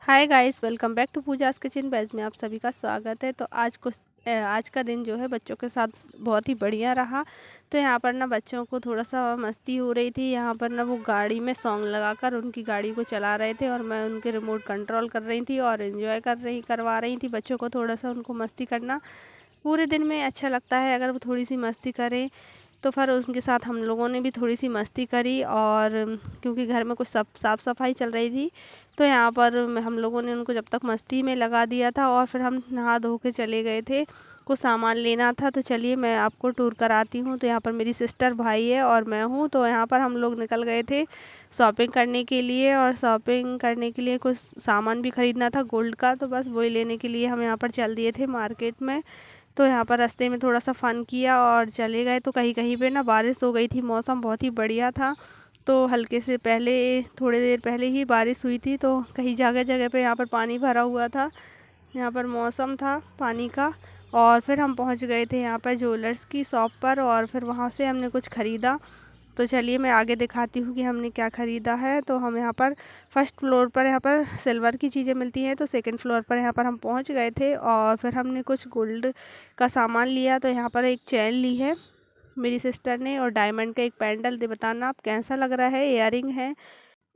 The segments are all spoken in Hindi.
Hi guys, welcome back to Pooja's kitchen veg में आप सभी का स्वागत है। तो आज का दिन जो है बच्चों के साथ बहुत ही बढ़िया रहा। तो यहाँ पर ना बच्चों को थोड़ा सा मस्ती हो रही थी। यहाँ पर ना वो गाड़ी में सॉन्ग लगाकर उनकी गाड़ी को चला रहे थे और मैं उनके रिमोट कंट्रोल कर रही थी और एंजॉय करवा रही थी बच्चों को। थोड़ा सा उनको मस्ती करना पूरे दिन में अच्छा लगता है, अगर वो थोड़ी सी मस्ती करें। तो फिर उनके साथ हम लोगों ने भी थोड़ी सी मस्ती करी, और क्योंकि घर में कुछ साफ़ सफाई चल रही थी, तो यहाँ पर हम लोगों ने उनको जब तक मस्ती में लगा दिया था और फिर हम नहा धो के चले गए थे। कुछ सामान लेना था, तो चलिए मैं आपको टूर कराती हूँ। तो यहाँ पर मेरी सिस्टर, भाई है और मैं हूँ। तो यहाँ पर हम लोग निकल गए थे शॉपिंग करने के लिए, और शॉपिंग करने के लिए कुछ सामान भी ख़रीदना था गोल्ड का, तो बस वही लेने के लिए हम यहाँ पर चल दिए थे मार्केट में। तो यहाँ पर रास्ते में थोड़ा सा फ़न किया और चले गए। तो कहीं कहीं पे ना बारिश हो गई थी, मौसम बहुत ही बढ़िया था। तो हल्के से पहले, थोड़ी देर पहले ही बारिश हुई थी, तो कहीं जगह जगह पे यहाँ पर पानी भरा हुआ था। यहाँ पर मौसम था पानी का। और फिर हम पहुँच गए थे यहाँ पर ज्वेलर्स की शॉप पर, और फिर वहाँ से हमने कुछ ख़रीदा। तो चलिए मैं आगे दिखाती हूँ कि हमने क्या ख़रीदा है। तो हम यहाँ पर फर्स्ट फ्लोर पर यहाँ पर सिल्वर की चीज़ें मिलती हैं, तो सेकंड फ्लोर पर यहाँ पर हम पहुँच गए थे और फिर हमने कुछ गोल्ड का सामान लिया। तो यहाँ पर एक चैन ली है मेरी सिस्टर ने, और डायमंड का एक पेंडल। दे बताना आप कैसा लग रहा है। इयररिंग है,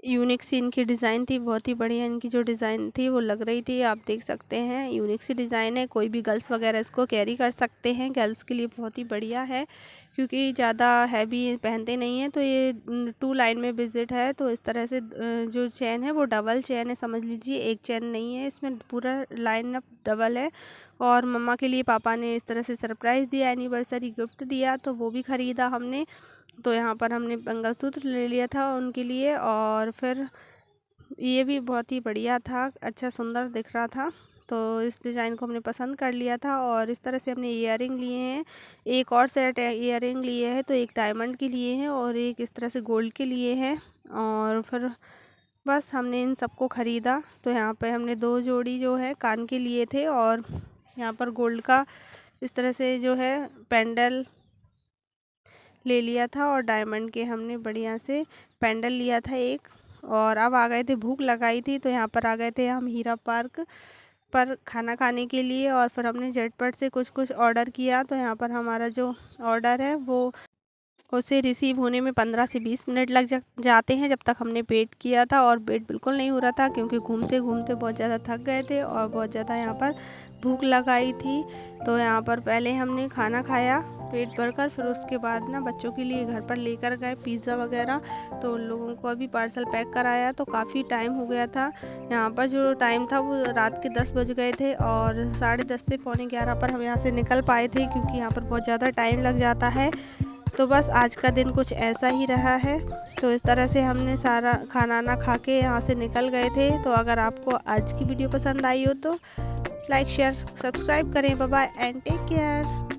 यूनिक सी इनकी डिज़ाइन थी, बहुत ही बढ़िया इनकी जो डिज़ाइन थी वो लग रही थी। आप देख सकते हैं यूनिक सी डिज़ाइन है, कोई भी गर्ल्स वगैरह इसको कैरी कर सकते हैं। गर्ल्स के लिए बहुत ही बढ़िया है, क्योंकि ज़्यादा हैवी पहनते नहीं हैं। तो ये 2 लाइन में विजिट है। तो इस तरह से जो चैन है वो डबल चैन है, समझ लीजिए, एक चैन नहीं है इसमें, पूरा लाइन अप डबल है। और मम्मा के लिए पापा ने इस तरह से सरप्राइज़ दिया, एनिवर्सरी गिफ्ट दिया, तो वो भी ख़रीदा हमने। तो यहाँ पर हमने मंगलसूत्र ले लिया था उनके लिए, और फिर ये भी बहुत ही बढ़िया था, अच्छा सुंदर दिख रहा था। तो इस डिज़ाइन को हमने पसंद कर लिया था, और इस तरह से हमने इयररिंग लिए हैं। एक और सेट इयररिंग लिए हैं, तो एक डायमंड के लिए हैं और एक इस तरह से गोल्ड के लिए हैं। और फिर बस हमने इन सबको ख़रीदा। तो यहाँ पे हमने 2 जोड़ी जो है कान के लिए थे, और यहाँ पर गोल्ड का इस तरह से जो है पेंडल ले लिया था, और डायमंड के हमने बढ़िया से पेंडल लिया था एक। और अब आ गए थे, भूख लगाई थी, तो यहाँ पर आ गए थे हम हीरा पार्क पर खाना खाने के लिए। और फिर हमने झटपट से कुछ कुछ ऑर्डर किया। तो यहाँ पर हमारा जो ऑर्डर है वो उसे रिसीव होने में 15 से 20 मिनट लग जाते हैं, जब तक हमने वेट किया था। और वेट बिल्कुल नहीं हो रहा था, क्योंकि घूमते घूमते बहुत ज़्यादा थक गए थे और बहुत ज़्यादा यहाँ पर भूख लगाई थी। तो यहाँ पर पहले हमने खाना खाया पेट भरकर, फिर उसके बाद ना बच्चों के लिए घर पर लेकर गए पिज़्ज़ा वगैरह। तो उन लोगों को अभी पार्सल पैक कराया, तो काफ़ी टाइम हो गया था। यहाँ पर जो टाइम था वो रात के 10 बज गए थे, और 10:30 से पौने 11 पर हम यहाँ से निकल पाए थे, क्योंकि यहाँ पर बहुत ज़्यादा टाइम लग जाता है। तो बस आज का दिन कुछ ऐसा ही रहा है। तो इस तरह से हमने सारा खाना ना खा के यहाँ से निकल गए थे। तो अगर आपको आज की वीडियो पसंद आई हो तो लाइक, शेयर, सब्सक्राइब करें। Bye bye and take care.